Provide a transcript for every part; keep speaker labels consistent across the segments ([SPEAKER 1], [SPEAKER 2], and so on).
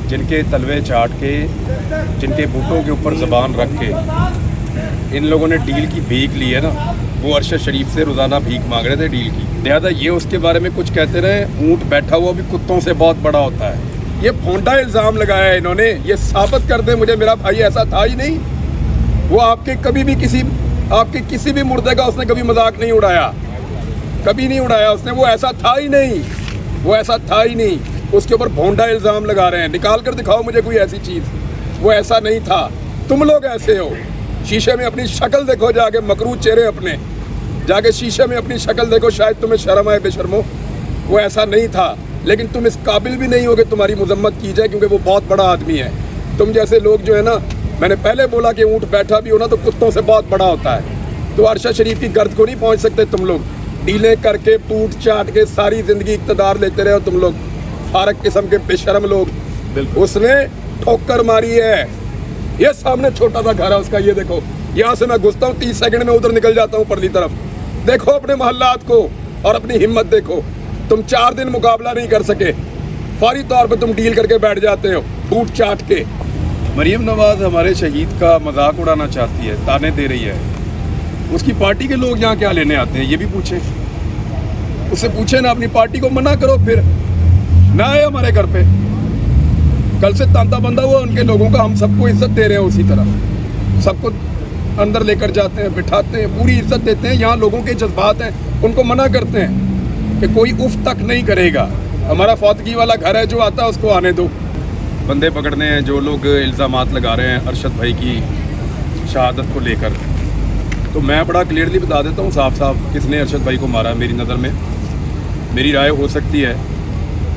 [SPEAKER 1] जिनके तलवे चाट के, जिनके बूटों के ऊपर ज़बान रख के इन लोगों ने डील की भीख ली है ना, वो अरशद शरीफ से रोज़ाना भीख मांग रहे थे डील की। लिहाजा ये उसके बारे में कुछ कहते रहे, ऊँट बैठा हुआ भी कुत्तों से बहुत बड़ा होता है। ये फोंडा इल्ज़ाम लगाया है इन्होंने, ये साबित कर दे मुझे मेरा भाई ऐसा था ही नहीं। वो आपके किसी भी मुर्दे का उसने कभी मजाक नहीं उड़ाया, कभी नहीं उड़ाया उसने। वो ऐसा था ही नहीं, वो ऐसा था ही नहीं। उसके ऊपर भोंडा इल्ज़ाम लगा रहे हैं। निकाल कर दिखाओ मुझे कोई ऐसी चीज़, वो ऐसा नहीं था। तुम लोग ऐसे हो। शीशे में अपनी शक्ल देखो, जाके मकरूज चेहरे अपने, जाके शीशे में अपनी शक्ल देखो, शायद तुम्हें शर्म आए बेशर्मो। वो ऐसा नहीं था, लेकिन तुम इस काबिल भी नहीं हो कि तुम्हारी मजम्मत की जाए, क्योंकि वो बहुत बड़ा आदमी है। तुम जैसे लोग जो है ना, मैंने पहले बोला कि ऊँट बैठा भी हो ना तो कुत्तों से बहुत बड़ा होता है। तो अरशद शरीफ की गर्द को नहीं पहुँच सकते तुम लोग। डीलें करके टूट चाट के सारी ज़िंदगी इक़्तिदार लेते रहे हो तुम लोग, फारक किस्म के बेशरम लोग। उसने ठोकर मारी है। ये सामने छोटा सा घर है उसका, ये देखो, यहाँ से मैं घुसता हूँ 30 सेकंड में उधर निकल जाता हूँ परली तरफ। देखो अपने मोहल्लात को और अपनी हिम्मत देखो। तुम 4 दिन मुकाबला नहीं कर सके, फौरी तौर पे तुम डील करके बैठ जाते हो बूट चाट के। मरीम नवाज हमारे शहीद का मजाक उड़ाना चाहती है, ताने दे रही है। उसकी पार्टी के लोग यहाँ क्या लेने आते हैं ये भी पूछे, उससे पूछे ना, अपनी पार्टी को मना करो, फिर ना आए हमारे घर पे। कल से तांता बंदा हुआ उनके लोगों का, हम सबको इज्जत दे रहे हैं उसी तरह, सबको अंदर लेकर जाते हैं, बिठाते हैं, पूरी इज्जत देते हैं। यहाँ लोगों के जज्बात हैं, उनको मना करते हैं कि कोई उफ तक नहीं करेगा। हमारा फौतगी वाला घर है, जो आता है उसको आने दो। बंदे पकड़ने हैं जो लोग इल्ज़ामात लगा रहे हैं अरशद भाई की शहादत को लेकर। तो मैं बड़ा क्लियरली बता देता हूँ साफ साफ किसने अरशद भाई को मारा है। मेरी नज़र में, मेरी राय हो सकती है,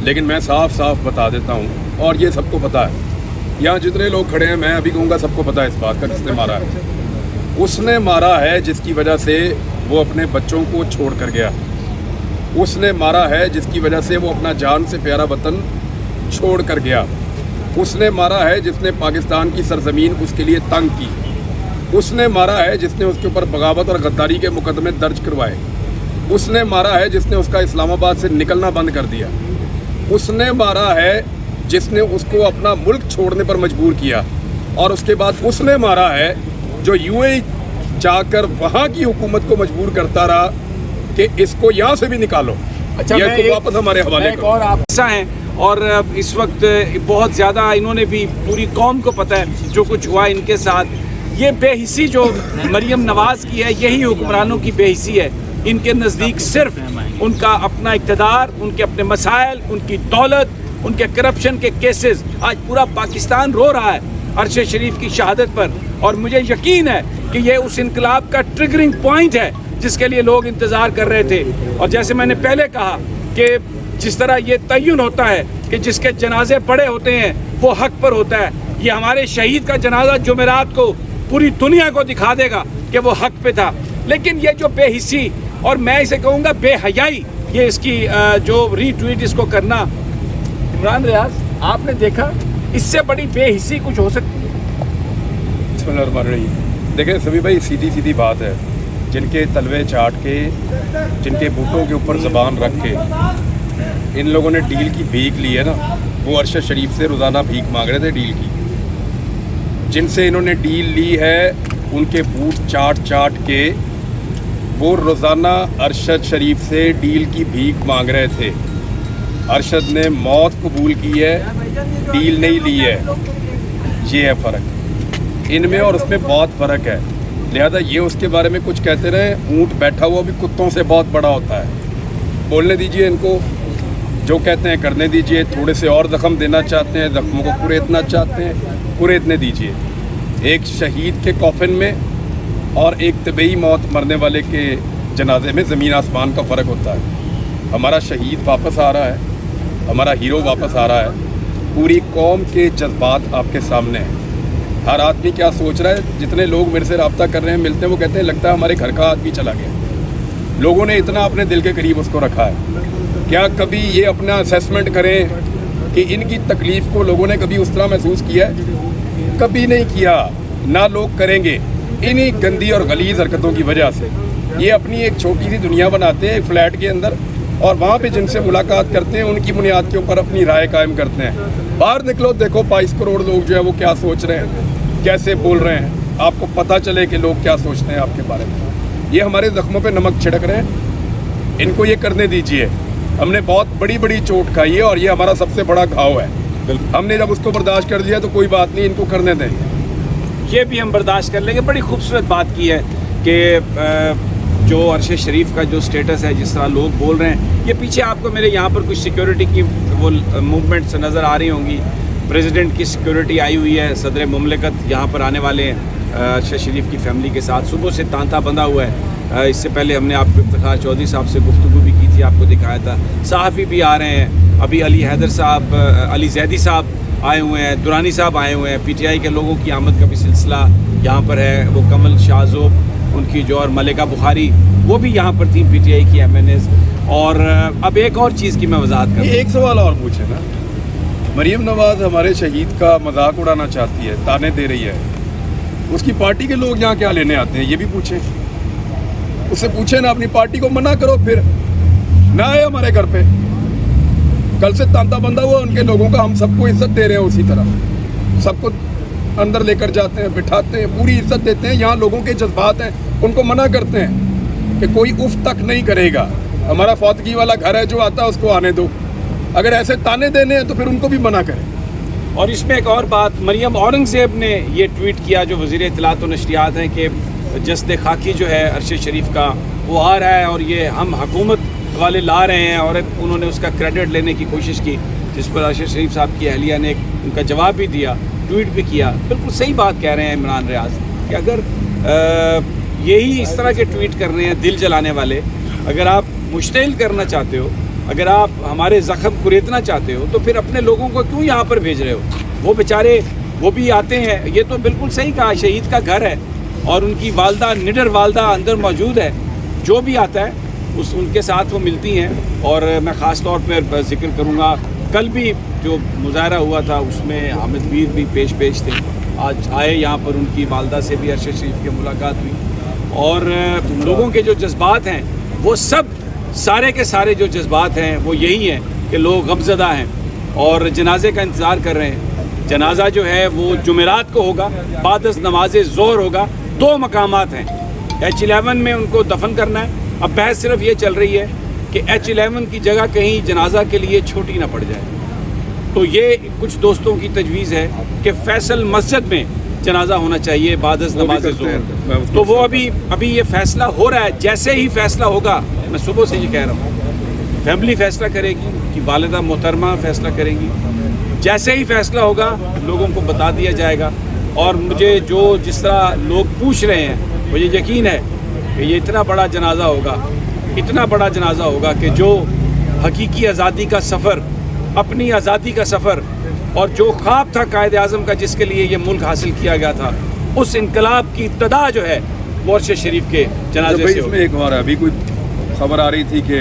[SPEAKER 1] लेकिन मैं साफ साफ बता देता हूँ, और ये सबको पता है। यहाँ जितने लोग खड़े हैं, मैं अभी कहूँगा सबको पता है इस बात का किसने मारा है। उसने मारा है जिसकी वजह से वो अपने बच्चों को छोड़ कर गया। उसने मारा है जिसकी वजह से वो अपना जान से प्यारा वतन छोड़ कर गया। उसने मारा है जिसने पाकिस्तान की सरजमीन उसके लिए तंग की। उसने मारा है जिसने उसके ऊपर बगावत और गद्दारी के मुकदमे दर्ज करवाए। उसने मारा है जिसने उसका इस्लामाबाद से निकलना बंद कर दिया। उसने मारा है जिसने उसको अपना मुल्क छोड़ने पर मजबूर किया। और उसके बाद उसने मारा है जो यूएई जाकर वहाँ की हुकूमत को मजबूर करता रहा कि इसको यहाँ से भी निकालो।
[SPEAKER 2] अच्छा,
[SPEAKER 1] ये इसको वापस हमारे हवाले करो।
[SPEAKER 2] और आप हैं, और इस वक्त बहुत ज़्यादा इन्होंने भी, पूरी कौम को पता है जो कुछ हुआ इनके साथ। ये बेहिसी जो मरीम नवाज़ की है, यही हुक्मरानों की बेहिसी है। इनके नज़दीक सिर्फ उनका अपना इक़्तिदार, उनके अपने मसाइल, उनकी दौलत, उनके करप्शन के केसेस। आज पूरा पाकिस्तान रो रहा है अरशद शरीफ की शहादत पर, और मुझे यकीन है कि ये उस इनकलाब का ट्रिगरिंग पॉइंट है जिसके लिए लोग इंतज़ार कर रहे थे। और जैसे मैंने पहले कहा कि जिस तरह ये तय्युन होता है कि जिसके जनाजे पड़े होते हैं वो हक पर होता है, ये हमारे शहीद का जनाजा जुमेरात को पूरी दुनिया को दिखा देगा कि वो हक पे था। लेकिन ये जो बेहिसी, और मैं इसे कहूँगा बेहयाई, ये इसकी जो रीट्वीट इसको करना, इमरान रियाज आपने देखा, इससे बड़ी बेहिसी कुछ हो सकती है?
[SPEAKER 1] देखें सभी भाई, सीधी सीधी बात है। जिनके तलवे चाट के, जिनके बूटों के ऊपर ज़बान रख के इन लोगों ने डील की भीख ली है ना, वो अरशद शरीफ से रोज़ाना भीख मांग रहे थे डील की। जिनसे इन्होंने डील ली है उनके बूट चाट चाट के वो रोज़ाना अरशद शरीफ से डील की भीख मांग रहे थे। अरशद ने मौत कबूल की है, डील नहीं ली है। ये है फ़र्क इनमें और उसमें, बहुत फ़र्क है। लिहाजा ये उसके बारे में कुछ कहते रहे, ऊँट बैठा हुआ भी कुत्तों से बहुत बड़ा होता है। बोलने दीजिए इनको, जो कहते हैं करने दीजिए। थोड़े से और ज़ख्म देना चाहते हैं, ज़ख्मों को कुरेदना चाहते हैं, कुरेदने दीजिए। एक शहीद के कॉफिन में और एक तबई मौत मरने वाले के जनाजे में ज़मीन आसमान का फ़र्क होता है। हमारा शहीद वापस आ रहा है, हमारा हीरो वापस आ रहा है। पूरी कौम के जज्बात आपके सामने हैं। हर आदमी क्या सोच रहा है, जितने लोग मेरे से रब्ता कर रहे हैं, मिलते हैं, वो कहते हैं लगता है हमारे घर का आदमी चला गया। लोगों ने इतना अपने दिल के करीब उसको रखा है। क्या कभी ये अपना असेसमेंट करें कि इनकी तकलीफ़ को लोगों ने कभी उस तरह महसूस किया है? कभी नहीं किया, ना लोग करेंगे। इन्हीं गंदी और गलीज़ हरकतों की वजह से ये अपनी एक छोटी सी दुनिया बनाते हैं फ्लैट के अंदर, और वहाँ पे जिनसे मुलाकात करते हैं उनकी बुनियाद के ऊपर अपनी राय कायम करते हैं। बाहर निकलो, देखो 22 करोड़ लोग जो है वो क्या सोच रहे हैं, कैसे बोल रहे हैं, आपको पता चले कि लोग क्या सोचते हैं आपके बारे में। ये हमारे जख्मों पे नमक छिड़क रहे हैं, इनको ये करने दीजिए। हमने बहुत बड़ी बड़ी चोट खाई है और ये हमारा सबसे बड़ा घाव है। हमने जब उसको बर्दाश्त कर दिया तो कोई बात नहीं, इनको करने दें।
[SPEAKER 2] ये भी हम बर्दाश्त कर लेंगे। बड़ी खूबसूरत बात की है कि जो अरशद शरीफ का जो स्टेटस है, जिस तरह लोग बोल रहे हैं, ये पीछे आपको मेरे यहाँ पर कुछ सिक्योरिटी की वो मूवमेंट्स नज़र आ रही होंगी। प्रेसिडेंट की सिक्योरिटी आई हुई है, सदर मुमलिकत यहाँ पर आने वाले हैं अरशद शरीफ की फैमिली के साथ। सुबह से तांता बंधा हुआ है। इससे पहले हमने आपको इफ्तिखार चौधरी साहब से गुफ्तगू भी की थी, आपको दिखाया था। सहाफ़ी भी आ रहे हैं, अभी अली हैदर साहब, अली जैदी साहब आए हुए हैं, दुरानी साहब आए हुए हैं। पीटीआई के लोगों की आमद का भी सिलसिला यहाँ पर है। वो कमल शाहज़ोब उनकी जो, और मलिका बुखारी, वो भी यहाँ पर थी, पीटीआई की MNAs। और अब एक और चीज़ की मैं वजाहत करूँ।
[SPEAKER 1] एक सवाल और पूछे ना, मरीम नवाज़ हमारे शहीद का मजाक उड़ाना चाहती है, ताने दे रही है, उसकी पार्टी के लोग यहाँ क्या लेने आते हैं, ये भी पूछें। उससे पूछे ना, अपनी पार्टी को मना करो, फिर ना आए हमारे घर पे। कल से तांता बंधा हुआ उनके लोगों का, हम सबको इज्जत दे रहे हैं उसी तरह, सबको अंदर लेकर जाते हैं, बिठाते हैं, पूरी इज्जत देते हैं। यहाँ लोगों के जज्बात हैं, उनको मना करते हैं कि कोई उफ तक नहीं करेगा। हमारा फौतगी वाला घर है, जो आता है उसको आने दो। अगर ऐसे ताने देने हैं तो फिर उनको भी मना करें।
[SPEAKER 2] और इसमें एक और बात, मरियम औरंगज़ेब ने ये ट्वीट किया, जो वज़ीर इत्तलात व नशरियात हैं, कि जस्द खाकी जो है अरशद शरीफ का, वो आ रहा है और ये हम हुकूमत वाले ला रहे हैं। और उन्होंने उसका क्रेडिट लेने की कोशिश की, जिस पर अरशद शरीफ साहब की अहलिया ने उनका जवाब भी दिया, ट्वीट भी किया। बिल्कुल सही बात कह रहे हैं इमरान रियाज कि अगर यही इस तरह के ट्वीट कर रहे हैं दिल जलाने वाले, अगर आप मुश्तिल करना चाहते हो, अगर आप हमारे ज़ख्म कुरेदना चाहते हो, तो फिर अपने लोगों को क्यों यहाँ पर भेज रहे हो? वो बेचारे वो भी आते हैं। ये तो बिल्कुल सही कहा, शहीद का घर है और उनकी वालदा, निडर वालदा अंदर मौजूद है। जो भी आता है उनके साथ वो मिलती हैं। और मैं ख़ास तौर पर जिक्र करूँगा, कल भी जो मुजाहरा हुआ था उसमें हामिद मीर भी पेश थे। आज आए यहाँ पर, उनकी वालदा से भी अरशद शरीफ की मुलाकात हुई। और लोगों के जो जज्बात हैं, वो सब सारे के सारे जो जज्बात हैं वो यही हैं कि लोग गमज़दा हैं और जनाजे का इंतज़ार कर रहे हैं। जनाजा जो है वो जुमेरात को होगा, बाद नमाज ज़ोहर होगा। 2 मकामात हैं, H11 में उनको दफन करना है। अब बहस सिर्फ ये चल रही है कि H11 की जगह कहीं जनाजा के लिए छोटी ना पड़ जाए। तो ये कुछ दोस्तों की तजवीज़ है कि फैसल मस्जिद में जनाजा होना चाहिए बाद नमाज ज़ोहर। तो वो अभी ये फैसला हो रहा है। जैसे ही फैसला होगा, मैं सुबह से ये कह रहा हूँ, फैमिली फैसला करेगी कि वालिदा मोहतरमा फैसला करेंगी। जैसे ही फैसला होगा लोगों को बता दिया जाएगा। और मुझे जिस तरह लोग पूछ रहे हैं, मुझे यकीन है कि ये इतना बड़ा जनाजा होगा, इतना बड़ा जनाजा होगा कि जो हकीकी आज़ादी का सफ़र, अपनी आज़ादी का सफ़र, और जो ख्वाब था कायद आज़म का, जिसके लिए ये मुल्क हासिल किया गया था, उस इनकलाब की इब्तिदा जो है वो अरशद शरीफ के जनाजे से।
[SPEAKER 1] इसमें एक और अभी कोई खबर आ रही थी कि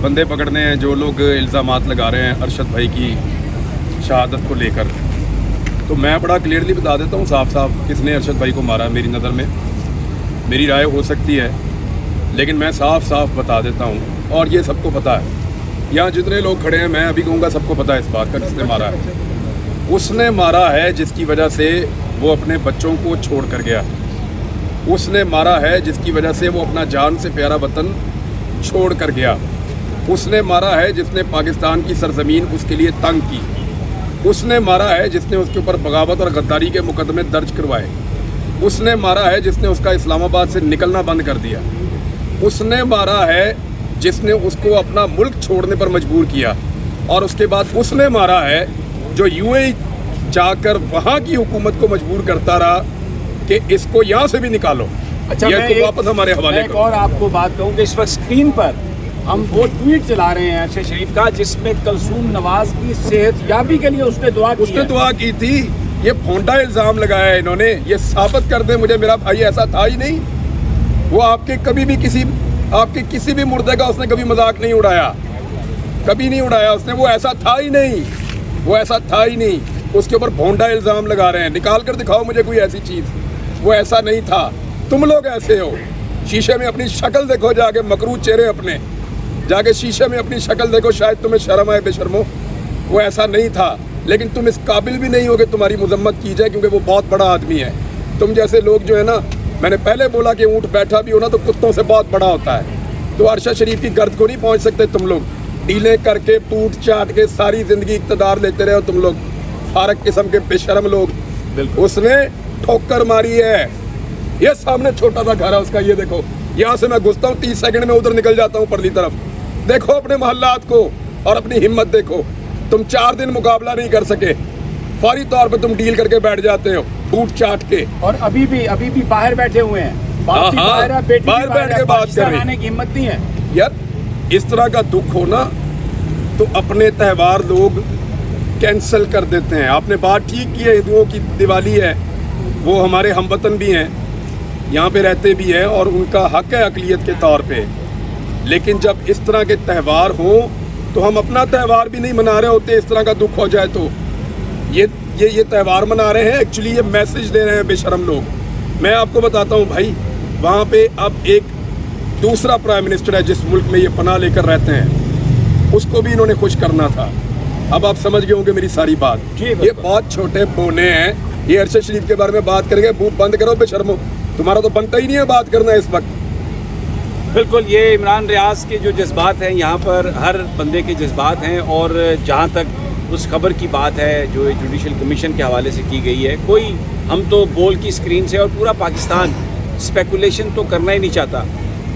[SPEAKER 1] बंदे पकड़ने हैं जो लोग इल्ज़ामात लगा रहे हैं अरशद भाई की शहादत को लेकर। तो मैं बड़ा क्लियरली बता देता हूँ साफ साफ किसने अरशद भाई को मारा। मेरी नज़र में, मेरी राय हो सकती है, लेकिन मैं साफ साफ बता देता हूँ और ये सबको पता है। यहाँ जितने लोग खड़े हैं, मैं अभी कहूँगा सबको पता है इस बात का किसने मारा है। उसने मारा है जिसकी वजह से वो अपने बच्चों को छोड़ कर गया। उसने मारा है जिसकी वजह से वो अपना जान से प्यारा वतन छोड़ कर गया। उसने मारा है जिसने पाकिस्तान की सरजमीन उसके लिए तंग की। उसने मारा है जिसने उसके ऊपर बगावत और गद्दारी के मुकदमे दर्ज करवाए। उसने मारा है जिसने उसका इस्लामाबाद से निकलना बंद कर दिया। उसने मारा है जिसने उसको अपना मुल्क छोड़ने पर मजबूर किया। और उसके बाद उसने मारा है जो UAE जाकर वहाँ की हुकूमत को मजबूर करता रहा कि इसको यहाँ से भी निकालो।
[SPEAKER 2] अच्छा,
[SPEAKER 1] ये तो वापस हमारे हवाले
[SPEAKER 2] करो। और आपको बात कहूँ कि इस वक्त स्क्रीन पर हम वो ट्वीट चला रहे हैं अरशद शरीफ का, जिसमें कलसूम नवाज की सेहत याबी के लिए उसने दुआ
[SPEAKER 1] की थी। ये फोंडा इल्ज़ाम लगाया है इन्होंने। ये साबित कर दे मुझे, मेरा भाई ऐसा था ही नहीं। वो आपके किसी भी मुर्दे का उसने कभी मजाक नहीं उड़ाया, कभी नहीं उड़ाया उसने। वो ऐसा था ही नहीं, वो ऐसा था ही नहीं। उसके ऊपर भोंडा इल्ज़ाम लगा रहे हैं। निकाल कर दिखाओ मुझे कोई ऐसी चीज़। वो ऐसा नहीं था। तुम लोग ऐसे हो। शीशे में अपनी शक्ल देखो, जाके मकरूज चेहरे अपने, जाके शीशे में अपनी शक्ल देखो, शायद तुम्हें शर्म आए बेशर्मो। वो ऐसा नहीं था। لیکن تم اس قابل بھی نہیں ہو کہ تمہاری مذمت کی جائے، کیونکہ وہ بہت بڑا آدمی ہے. تم جیسے لوگ جو ہے نا، میں نے پہلے بولا کہ اونٹ بیٹھا بھی ہو نا تو کتوں سے بہت بڑا ہوتا ہے. تو ارشد شریف کی گرد کو نہیں پہنچ سکتے تم لوگ. ڈیلیں کر کے ٹوٹ چاٹ کے ساری زندگی اقتدار لیتے رہے ہو تم لوگ، فارغ قسم کے بے شرم لوگ. اس نے ٹھوکر ماری ہے. یہ سامنے چھوٹا سا گھر ہے اس کا، یہ دیکھو، یہاں سے میں گھستا ہوں 30 سیکنڈ میں ادھر نکل جاتا ہوں پرلی طرف. دیکھو اپنے محلات کو اور اپنی ہمت دیکھو. تم 4 دن مقابلہ نہیں کر سکے، فوری طور پہ تم ڈیل کر کے بیٹھ جاتے ہو ٹوٹ چاٹ کے.
[SPEAKER 2] اور ابھی بھی باہر بیٹھے ہوئے ہیں.
[SPEAKER 1] باہر بیٹھ کے بات کر رہے ہیں.
[SPEAKER 2] کی ہمت نہیں ہے
[SPEAKER 1] یار. اس طرح کا دکھ ہو نا تو اپنے تہوار لوگ کینسل کر دیتے ہیں. آپ نے بات ٹھیک کی ہے، ہندوؤں کی دیوالی ہے، وہ ہمارے ہم وطن بھی ہیں، یہاں پہ رہتے بھی ہیں اور ان کا حق ہے اقلیت کے طور پہ. لیکن جب اس طرح کے تہوار ہوں تو ہم اپنا تہوار بھی نہیں منا رہے ہوتے. اس طرح کا دکھ ہو جائے تو یہ تہوار منا رہے ہیں، ایکچولی یہ میسج دے رہے ہیں بے شرم لوگ. میں آپ کو بتاتا ہوں بھائی، وہاں پہ اب ایک دوسرا پرائم منسٹر ہے جس ملک میں یہ پناہ لے کر رہتے ہیں، اس کو بھی انہوں نے خوش کرنا تھا. اب آپ سمجھ گئے ہوں گے میری ساری بات. یہ بہت چھوٹے بونے ہیں، یہ ارشد شریف کے بارے میں بات کریں گے. بند کرو بے شرمو، تمہارا تو بنتا ہی نہیں ہے بات کرنا اس وقت.
[SPEAKER 2] بالکل. یہ عمران ریاض کے جو جذبات ہیں، یہاں پر ہر بندے کے جذبات ہیں. اور جہاں تک اس خبر کی بات ہے جو جوڈیشل کمیشن کے حوالے سے کی گئی ہے، ہم تو بول کی اسکرین سے اور پورا پاکستان اسپیکولیشن تو کرنا ہی نہیں چاہتا.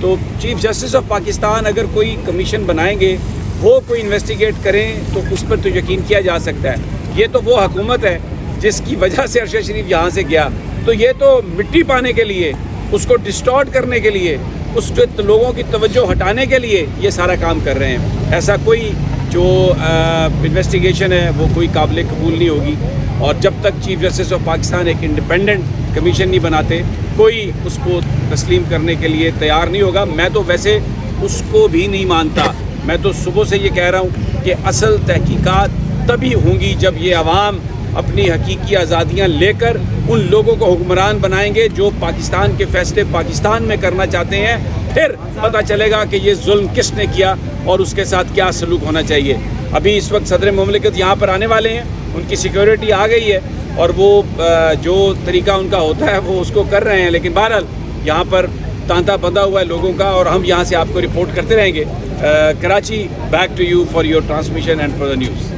[SPEAKER 2] تو چیف جسٹس آف پاکستان اگر کوئی کمیشن بنائیں گے، وہ کوئی انویسٹیگیٹ کریں تو اس پر تو یقین کیا جا سکتا ہے. یہ تو وہ حکومت ہے جس کی وجہ سے ارشد شریف یہاں سے گیا. تو یہ تو مٹی پانے کے لیے، اس کو ڈسٹارٹ کرنے کے لیے، اس جو لوگوں کی توجہ ہٹانے کے لیے یہ سارا کام کر رہے ہیں. ایسا کوئی جو انویسٹیگیشن ہے وہ کوئی قابل قبول نہیں ہوگی. اور جب تک چیف جسٹس آف پاکستان ایک انڈیپینڈنٹ کمیشن نہیں بناتے، کوئی اس کو تسلیم کرنے کے لیے تیار نہیں ہوگا. میں تو ویسے اس کو بھی نہیں مانتا. میں تو صبح سے یہ کہہ رہا ہوں کہ اصل تحقیقات تبھی ہوں گی جب یہ عوام اپنی حقیقی آزادیاں لے کر ان لوگوں کو حکمران بنائیں گے جو پاکستان کے فیصلے پاکستان میں کرنا چاہتے ہیں. پھر پتہ چلے گا کہ یہ ظلم کس نے کیا اور اس کے ساتھ کیا سلوک ہونا چاہیے. ابھی اس وقت صدر مملکت یہاں پر آنے والے ہیں، ان کی سیکیورٹی آ گئی ہے اور وہ جو طریقہ ان کا ہوتا ہے وہ اس کو کر رہے ہیں. لیکن بہرحال یہاں پر تانتا بندھا ہوا ہے لوگوں کا، اور ہم یہاں سے آپ کو رپورٹ کرتے رہیں گے. Karachi, back to you for your transmission and for the news.